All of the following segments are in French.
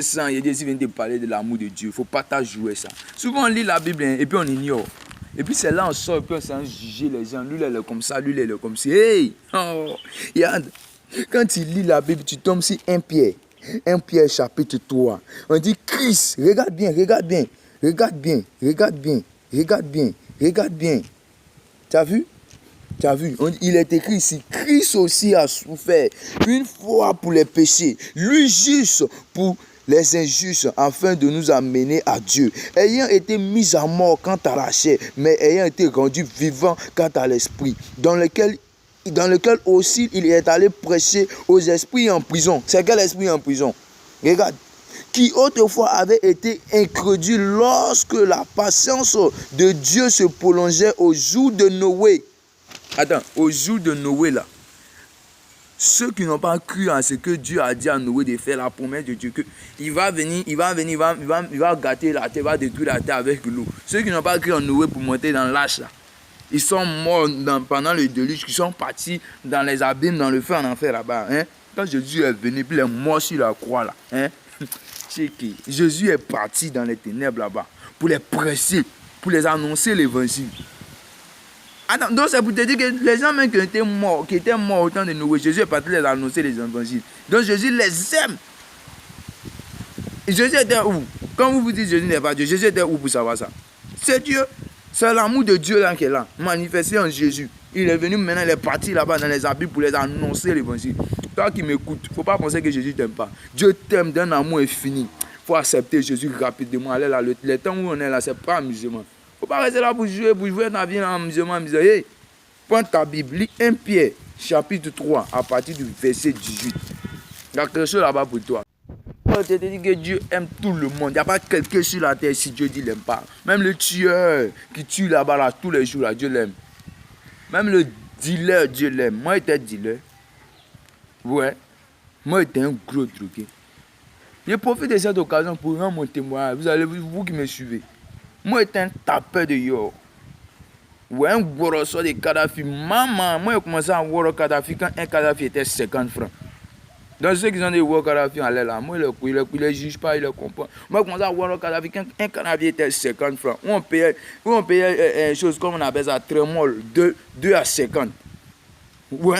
sang, il dit, si vient te parler de l'amour de Dieu, il ne faut pas jouer ça. Souvent, on lit la Bible et puis on ignore. Et puis c'est là on sort et puis on s'en juger les gens. Lui, il est comme ça, lui, il est comme ça. Hey! Oh, regarde. Quand tu lis la Bible, tu tombes sur 1 Pierre. 1 Pierre chapitre 3. On dit Christ, regarde bien, regarde bien. Regarde bien, regarde bien, regarde bien, regarde bien. Tu as vu? Tu as vu? Il est écrit ici, Christ aussi a souffert une fois pour les péchés, lui juste pour les injustes, afin de nous amener à Dieu, ayant été mis à mort quant à la chair, mais ayant été rendu vivant quant à l'esprit, dans lequel aussi il est allé prêcher aux esprits en prison. C'est quel esprit en prison? Regarde. Qui autrefois avait été incrédule lorsque la patience de Dieu se prolongeait au jour de Noé. Attends, au jour de Noé là. Ceux qui n'ont pas cru en ce que Dieu a dit à Noé de faire, la promesse de Dieu, qu'il va venir, il va gâter la terre, il va détruire la terre avec l'eau. Ceux qui n'ont pas cru en Noé pour monter dans l'arche là, ils sont morts pendant le déluge, ils sont partis dans les abîmes, dans le feu en enfer là-bas. Hein? Quand Jésus est venu, puis il est mort sur la croix là. Hein? Jésus est parti dans les ténèbres là-bas pour les presser, pour les annoncer l'évangile. Attends, donc c'est pour te dire que les gens même qui étaient morts au temps de Noé, Jésus est parti les annoncer les évangiles. Donc Jésus les aime. Et Jésus était où? Quand vous vous dites Jésus n'est pas Dieu, Jésus était où pour savoir ça? C'est Dieu. C'est l'amour de Dieu là qui est là, manifesté en Jésus. Il est venu maintenant, il est parti là-bas dans les abîmes pour les annoncer l'évangile. Toi qui m'écoutes, il ne faut pas penser que Jésus ne t'aime pas. Dieu t'aime d'un amour infini. Il faut accepter Jésus rapidement. Allez là, le temps où on est là, ce n'est pas amusement. Il ne faut pas rester là pour jouer ta vie en amusement. Hey, prends ta Bible, lis 1 Pierre, chapitre 3, à partir du verset 18. Il y a quelque chose là-bas pour toi. Je te dis que Dieu aime tout le monde. Il n'y a pas quelqu'un sur la terre si Dieu dit qu'il n'aime pas. Même le tueur qui tue là-bas là, tous les jours, là, Dieu l'aime. Même le dealer, Dieu l'aime. Moi, j'étais dealer. Ouais. Moi, j'étais un gros drogué. Je profite de cette occasion pour rendre mon témoignage. Vous qui me suivez. Moi, j'étais un tapeur de yo. Ouais, un gros sort de Kadhafi. Maman, moi, j'ai commencé à voir Kadhafi quand un Kadhafi était 50 francs. Donc ceux qui ont des voir Kadhafi en l'air là, moi, il ne les juge pas, il les comprend. Moi, j'ai commencé à voir Kadhafi quand un Kadhafi était 50 francs. On payait une chose comme on appelle ça, trémol, 2 à 50. Ouais.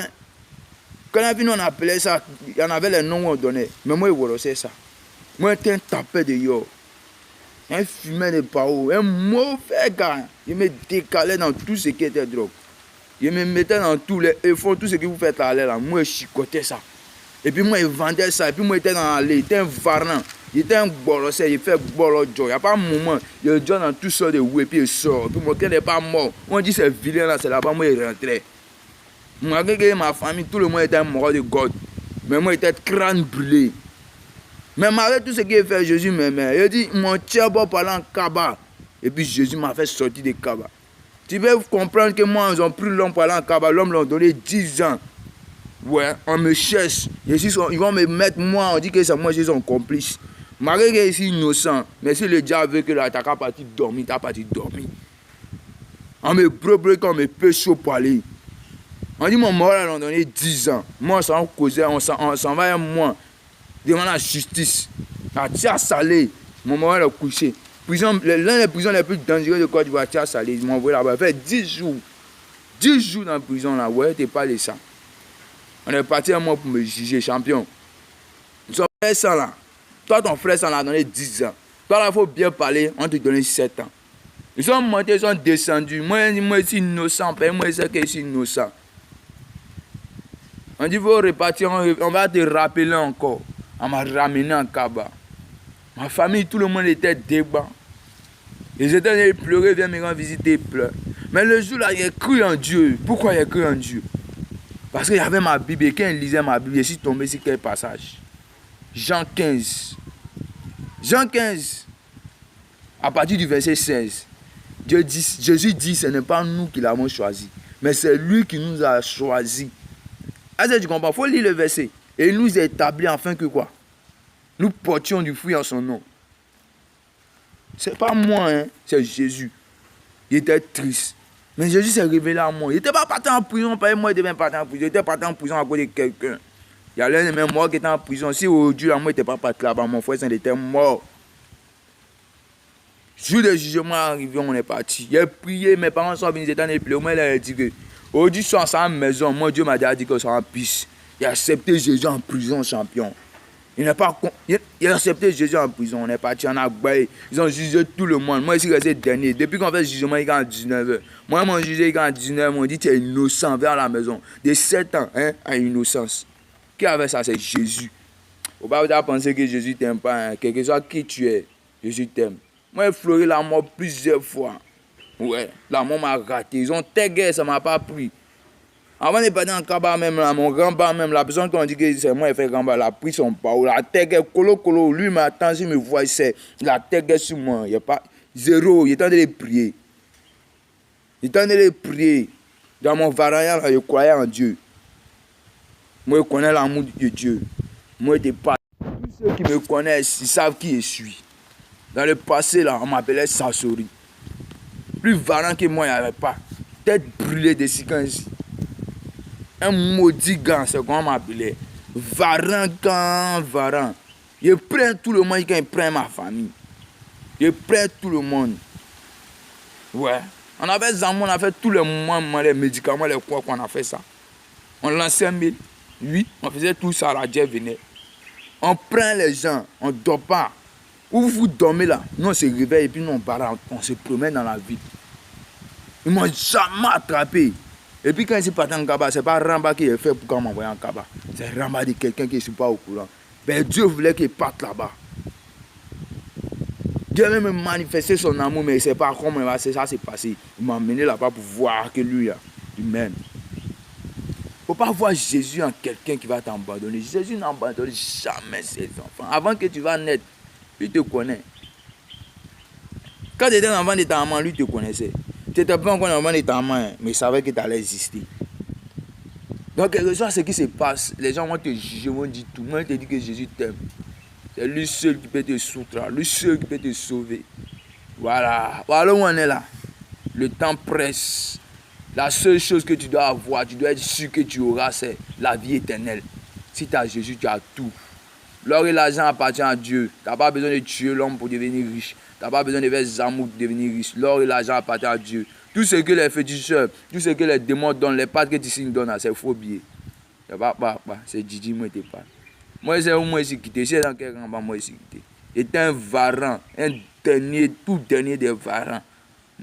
Kadhafi, nous on appelait ça, il y en avait les noms qu'on donnait. Mais moi, c'est ça. Moi, j'étais un tapeur de yo. Un fumeur de pao, un mauvais gars. Il me décalait dans tout ce qui était drogue. Il me mettait dans tous les efforts, tout ce que vous faites à l'air là. Moi, je chicotais ça. Et puis moi, il vendait ça. Et puis moi, j'étais dans l'allée. Il était un varant. Il était un bolossé. Il fait bolo joy. Il n'y a pas un moment. Il joue dans tout ça de où et puis il sort. Et puis moi, quand il n'est pas mort, on dit c'est vilain là, c'est là-bas. Moi, il rentrait. Malgré ma famille, tout le monde était mort de God. Mais moi, j'étais crâne brûlé. Mais malgré tout ce qu'il fait, Jésus m'aimait. Il dit, mon tchèbo parle en Kaba. Et puis Jésus m'a fait sortir de Kaba. Tu peux comprendre que moi, ils ont pris l'homme parlant en Kaba. L'homme leur a donné 10 ans. Ouais, on me cherche. Ils vont me mettre moi, on dit que c'est moi, je suis son complice. Malgré que je suis innocent, mais si le diable veut que là, tu as parti dormir, tu as parti dormir. On me brûle quand on me pêche chaud pour aller. On dit mon mort, on a donné 10 ans. Moi, on s'en causait, on s'en va un mois. Demande la justice. À Tia Salé, mon mort est couché. L'un des prisons les plus dangereuses de Côte d'Ivoire, Tia Salé, ils m'ont envoyé là-bas. Il fait 10 jours. 10 jours dans la prison là, ouais, t'es pas de ça. On est parti un mois pour me juger, champion. Son frère sang là. Toi, ton frère sang là, donné 10 ans. Toi là, il faut bien parler, on te donne 7 ans. Ils sont montés, ils sont descendus. Moi, je suis innocent, moi, je sais que je suis innocent. On dit, il faut repartir, on va te rappeler encore. On m'a ramené en Kaba. Ma famille, tout le monde était débat. Ils étaient allés pleurer, viens me rendre visiter, pleurer. Mais le jour là, j'ai cru en Dieu. Pourquoi j'ai cru en Dieu? Parce qu'il y avait ma Bible, et quand il lisait ma Bible, je suis tombé sur quel passage? Jean 15. Jean 15, à partir du verset 16. Jésus dit, ce n'est pas nous qui l'avons choisi, mais c'est lui qui nous a choisis. Est-ce que tu comprends? Il faut lire le verset. Et il nous a établis afin que quoi? Nous portions du fruit en son nom. Ce n'est pas moi, hein? C'est Jésus. Il était triste. Mais Jésus s'est révélé à moi. Il n'était pas parti en prison, pas moi, il devait partir en prison. Il était parti en prison à cause de quelqu'un. Il y a l'un de mes morts qui était en prison. Si aujourd'hui, la moi n'était pas parti là-bas, mon frère, il était mort. Jour de jugement arrivé, on est parti. J'ai prié, mes parents sont venus, ils étaient en pleurer. Moi, il a dit que aujourd'hui, je suis en sa maison. Moi, Dieu m'a déjà dit que je suis en piste. Il a accepté Jésus en prison, champion. Il a accepté Jésus en prison. On est parti en Agbaye. Ils ont jugé tout le monde. Moi, je suis resté dernier. Depuis qu'on fait le jugement, il est en 19h. Moi, ils m'ont jugé, il est en 19h. Ils m'ont dit, tu es innocent, vers la maison. De 7 ans, hein, à innocence. Qui avait ça? C'est Jésus. Faut pas vous penser que Jésus t'aime pas. Hein. Quel que soit qui tu es, Jésus t'aime. Moi, j'ai fleuré la mort plusieurs fois. Ouais, la mort m'a raté. Ils ont tégué, ça m'a pas pris. Avant de partir en Kaba même là, mon grand-père même, la personne qui a dit que c'est moi qui fait grand-père, il a pris son parole. La tégué, colo, lui m'attend, s'il me voit, c'est la tégué sur moi. Il n'y a pas zéro, il est en train de prier. Il est en train de prier. Dans mon varanyan, là, je croyais en Dieu. Moi, je connais l'amour de Dieu. Moi, je pas. Tous ceux qui me connaissent, ils savent qui je suis. Dans le passé, là, on m'appelait Sassori. Plus valant que moi, il n'y avait pas. Tête brûlée de Sikansi. Un maudit gars, c'est comment on m'appelait. Varan. Je prends tout le monde quand il prend ma famille. Je prends tout le monde. Ouais. On avait Zamon, on a fait tout le moment, les médicaments, les quoi qu'on a fait ça. On lançait 1000. Oui, on faisait tout ça, la Dieu venait. On prend les gens, on ne dort pas. Où vous dormez là, nous on se réveille et puis nous on se promène dans la ville. Ils ne m'ont jamais attrapé. Et puis quand ils sont partis en Kaba, ce n'est pas Ramba qui est fait pour m'envoyer en Kaba. C'est Ramba de quelqu'un qui ne suis pas au courant. Ben Dieu voulait qu'il parte là-bas. Dieu veut me manifester son amour, mais il ne sait pas comment ça s'est passé. Il m'a emmené là-bas pour voir que lui, il m'aime. Il ne faut pas voir Jésus en quelqu'un qui va t'abandonner. Jésus n'abandonne jamais ses enfants. Avant que tu vas naître, lui te connaît. Quand tu étais un enfant de ta maman, lui te connaissait. Tu n'étais pas encore un enfant de ta maman, mais il savait que tu allais exister. Donc, quelque chose, ce qui se passe, les gens vont te juger, vont dire tout. Moi, je te dis que Jésus t'aime. C'est lui seul qui peut te soutenir, lui seul qui peut te sauver. Voilà. Voilà où on est là. Le temps presse. La seule chose que tu dois avoir, tu dois être sûr que tu auras, c'est la vie éternelle. Si tu as Jésus, tu as tout. L'or et l'argent appartiennent à Dieu. Tu n'as pas besoin de tuer l'homme pour devenir riche. Tu n'as pas besoin de faire zamouk pour devenir riche. L'or et l'argent appartiennent à Dieu. Tout ce que les féticheurs, tout ce que les démons donnent, les pattes que tu signes donnent, c'est faux billet. C'est Didi, moi, je te parle. Moi, c'est où moi, je suis quitté. C'est dans quel endroit moi, je suis quitté. J'étais un varan, un dernier, tout dernier des varans.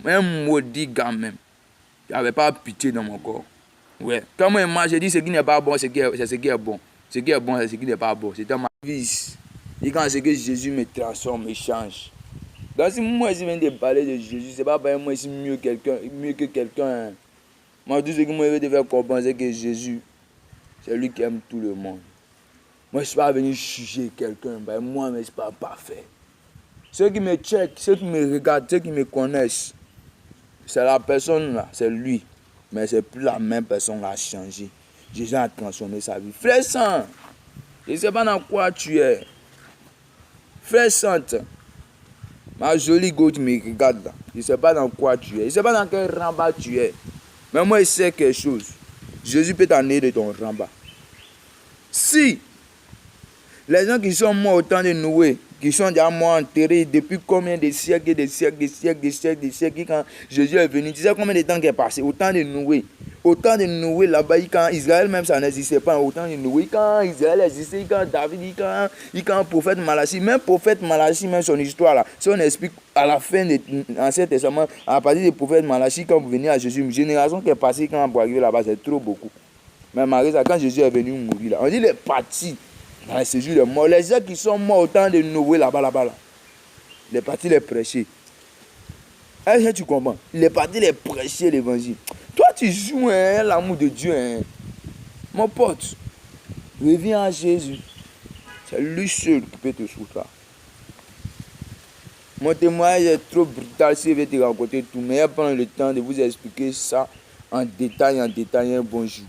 Un maudit gars même. Il n'y avait pas pitié dans mon corps. Ouais. Quand moi, je dis ce qui n'est pas bon, c'est ce qui est bon. Ce qui est bon, c'est ce qui n'est pas bon. C'était ma vie. Et quand c'est que Jésus me transforme, me change. Donc si moi, je viens de parler de Jésus, ce n'est pas parce que moi, je suis mieux que quelqu'un. Hein. Moi, tout ce que moi, je veux te faire comprendre, c'est que Jésus, c'est lui qui aime tout le monde. Moi, je ne suis pas venu juger quelqu'un. Ben, moi, mais je ne suis pas parfait. Ceux qui me checkent, ceux qui me regardent, ceux qui me connaissent, c'est la personne là, c'est lui. Mais ce n'est plus la même personne qui a changé. Jésus a transformé sa vie. Frère Saint, je ne sais pas dans quoi tu es. Frère Sainte, ma jolie go, tu me regardes là. Je ne sais pas dans quoi tu es. Je ne sais pas dans quel ramba tu es. Mais moi, je sais quelque chose. Jésus peut t'emmener de ton ramba. Si les gens qui sont morts au temps de Noé, qui sont déjà morts enterrés depuis combien de siècles, quand Jésus est venu, tu sais combien de temps qui est passé? Au temps de Noé. Au temps de Noé, là-bas, quand Israël même, ça n'existait pas. Au temps de Noé, quand Israël existait, quand David, quand prophète Malachi, même prophète Malachi, même son histoire là, si on explique à la fin de l'Ancien Testament, à partir du prophète Malachi, quand vous venez à Jésus, une génération qui est passée quand vous arrivez là-bas, c'est trop beaucoup. Mais Marie, quand Jésus est venu mourir là, on dit il est parti. Dans le séjour des morts, les gens qui sont morts au temps de Noé là-bas, là. Il est parti les prêcher. Est-ce que tu comprends? Il est parti les prêcher l'évangile. Toi, tu joues l'amour de Dieu. Hein. Mon pote, reviens à Jésus. C'est lui seul qui peut te soutenir. Mon témoignage est trop brutal si je vais te raconter tout. Mais je vais prendre le temps de vous expliquer ça en détail un bon jour.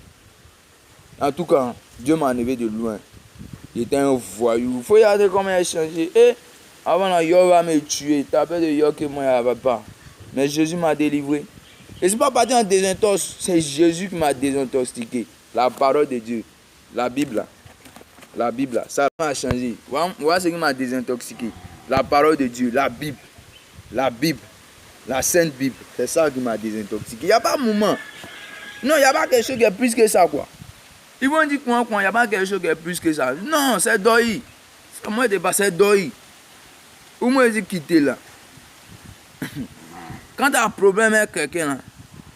En tout cas, Dieu m'a enlevé de loin. J'étais un voyou. Il faut regarder comment il a changé. Et avant, là, Yo va me tuer. T'as peur de Yo que moi, il n'y avait pas. Mais Jésus m'a délivré. Et ce n'est pas parti en désintox. C'est Jésus qui m'a désintoxiqué. La parole de Dieu. La Bible. La Bible, là, ça m'a changé. Voilà ce qui m'a désintoxiqué. La parole de Dieu, la Bible. La Bible. La Sainte Bible. C'est ça qui m'a désintoxiqué. Il n'y a pas de moment. Non, il n'y a pas quelque chose qui est plus que ça, quoi. Ils vont dire quoi, il n'y a pas quelque chose qui est plus que ça. Non, c'est deuil. Moi, je pas, c'est deuil. Ou moi, je quitter là. Quand tu as un problème avec quelqu'un,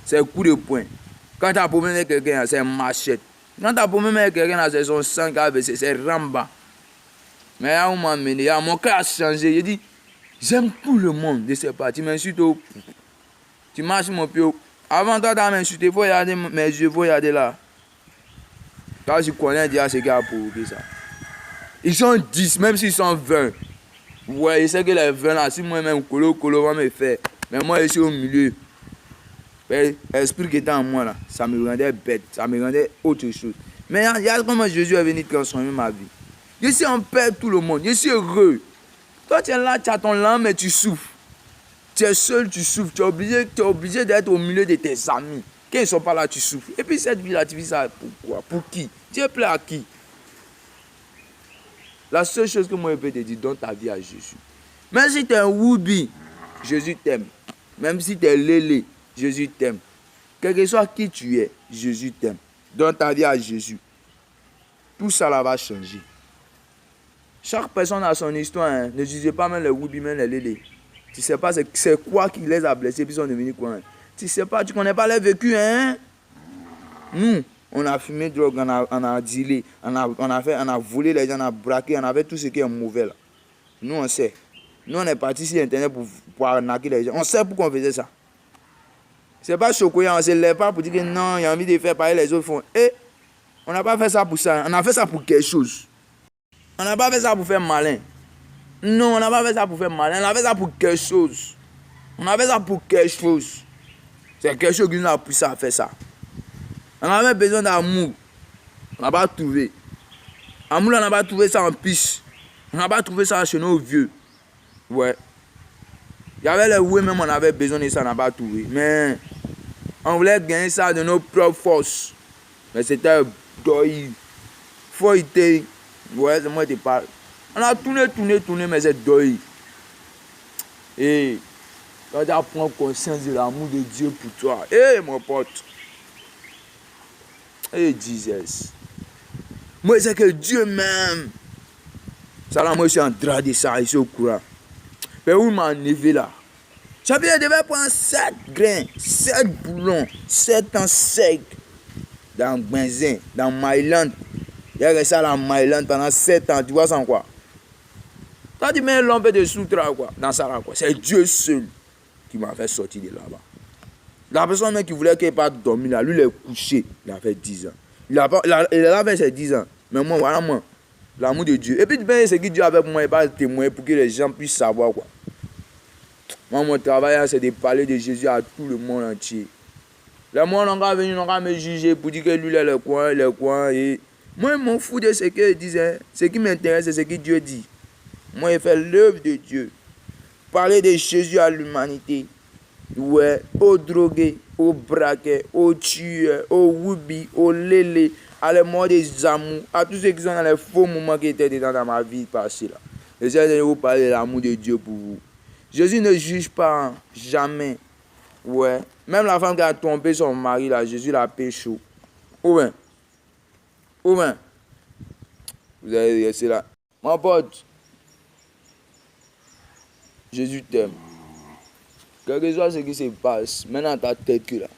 c'est coup de poing. Quand tu as un problème avec quelqu'un, c'est machette. Quand tu as un problème avec quelqu'un, c'est son sang qui a versé, c'est ramba. Mais à un moment donné, mon cœur a changé. J'ai dit, j'aime tout le monde de ces pas. Tu m'insultes au... Tu marches mon pied. Avant toi, tu as m'insulté, il faut regarder mes yeux, il faut regarder là. Quand je connais déjà ce qui a provoqué ça. Ils sont 10, même s'ils sont 20. Ouais, je sais que les 20 là, si moi-même, colo va me faire. Mais moi, je suis au milieu. L'esprit qui était en moi, là, ça me rendait bête, ça me rendait autre chose. Mais il y a comment Jésus est venu transformer ma vie. Je suis en paix tout le monde, je suis heureux. Toi, tu es là, tu as ton âme, mais tu souffres. Tu es seul, tu souffres. Tu es obligé d'être au milieu de tes amis. Quand ils ne sont pas là, tu souffres. Et puis cette vie-là, tu vis ça pourquoi? Pour qui? Tu es plein à qui? La seule chose que moi je peux te dire, donne ta vie à Jésus. Même si tu es un woubi, Jésus t'aime. Même si tu es lélé, Jésus t'aime. Quel que soit qui tu es, Jésus t'aime. Donne ta vie à Jésus. Tout ça là va changer. Chaque personne a son histoire. Hein. Ne jugez pas même les woubi, même les lélés. Tu ne sais pas c'est quoi qui les a blessés, puis ils sont devenus quoi. Hein. Tu ne sais pas, tu ne connais pas les vécus. Hein? Nous, on a fumé drogue, on a dealé, on a volé les gens, on a braqué, on avait tout ce qui est mauvais là. Nous, on sait. Nous, on est parti sur Internet pour arnaquer les gens. On sait pourquoi on faisait ça. C'est pas choquant, on ne se lève pas pour dire que non, il y a envie de faire pareil, les autres font. Et on n'a pas fait ça pour ça, on a fait ça pour quelque chose. On n'a pas fait ça pour faire malin. Non, on n'a pas fait ça pour faire malin, on a fait ça pour quelque chose. On a fait ça pour quelque chose. C'est quelque chose qui nous a poussé à faire ça. On avait besoin d'amour. On n'a pas trouvé. Amour, on n'a pas trouvé ça en piste. On n'a pas trouvé ça chez nos vieux. Ouais. Il y avait les oui, même on avait besoin de ça, on n'a pas trouvé. Mais on voulait gagner ça de nos propres forces. Mais c'était deuil. Faut être. Ouais, c'est moi qui te parle. On a tourné, mais c'est deuil. Et quand tu prends conscience de l'amour de Dieu pour toi, mon pote. Jesus. Moi, c'est que Dieu m'aime. Ça là, moi, je suis en train de ça, je suis au courant. Mais où m'a enlevé là? J'avais devait prendre 7 grains, 7 boulons, 7 ans secs dans Benzin, dans Myland. J'ai resté à la Myland pendant 7 ans, tu vois ça en quoi? T'as dit, mais l'homme de soutra quoi, dans ça là quoi. C'est Dieu seul qui m'a fait sortir de là-bas. La personne même qui voulait qu'il pas dormir là, lui il est couché, il a fait 10 ans. Il a fait ses 10 ans. Mais moi, voilà moi, l'amour de Dieu. Et puis ben, c'est que Dieu avec moi, il va témoigner pour que les gens puissent savoir quoi. Moi, mon travail, c'est de parler de Jésus à tout le monde entier. Les gens n'ont venir, n'ont me juger pour dire que lui, il est le coin. Et moi, je m'en fous de ce qu'ils disent. Hein. Ce qui m'intéresse, c'est ce que Dieu dit. Moi, je fais l'œuvre de Dieu. Parler de Jésus à l'humanité. Ouais, aux drogués, aux braquets, aux tueurs, aux woubi, aux lélés, à les morts des amours, à tous ceux qui sont dans les faux moments qui étaient dans ma vie passée là. J'essaie de vous parler de l'amour de Dieu pour vous. Jésus ne juge pas, hein, jamais. Ouais. Même la femme qui a trompé son mari là, Jésus l'a péché. Ou bien. Vous allez rester là. Mon pote, Jésus t'aime. Quel que soit ce qui se passe, maintenant dans ta tête que là,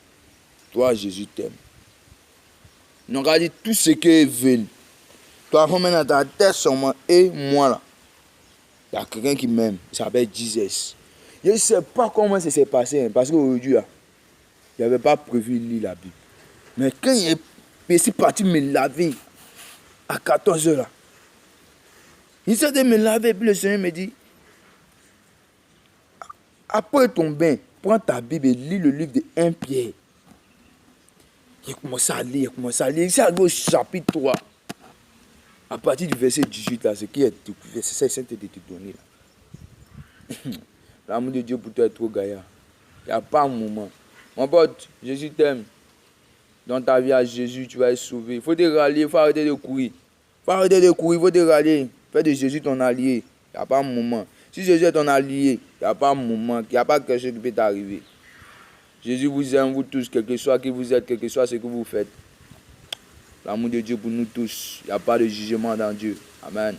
toi Jésus t'aime. Donc on dit tout ce que veut. Toi maintenant dans ta tête seulement et moi là. Il y a quelqu'un qui m'aime, il s'appelle Jesus. Je ne sais pas comment ça s'est passé, hein, parce qu'aujourd'hui, je n'avais pas prévu de lire la Bible. Mais quand il est parti me laver à 14 h là, il s'est de me laver, puis le Seigneur me dit, après ton bain, prends ta Bible et lis le livre de 1 Pierre. Il commence à lire, Il s'est arrivé au chapitre 3. À partir du verset 18, là, ce qui est découvert, c'est ça que Saint-Esprit de te donner. L'amour de Dieu pour toi est trop gaillard. Il n'y a pas un moment. Mon pote, Jésus t'aime. Dans ta vie à Jésus, tu vas être sauvé. Il faut te rallier, il faut arrêter de courir. Il Faut arrêter de courir, il faut te rallier. Fais de Jésus ton allié. Il n'y a pas un moment. Si Jésus est ton allié, il n'y a pas un moment, il n'y a pas quelque chose qui peut t'arriver. Jésus vous aime, vous tous, quel que soit qui vous êtes, quel que soit ce que vous faites. L'amour de Dieu pour nous tous. Il n'y a pas de jugement dans Dieu. Amen.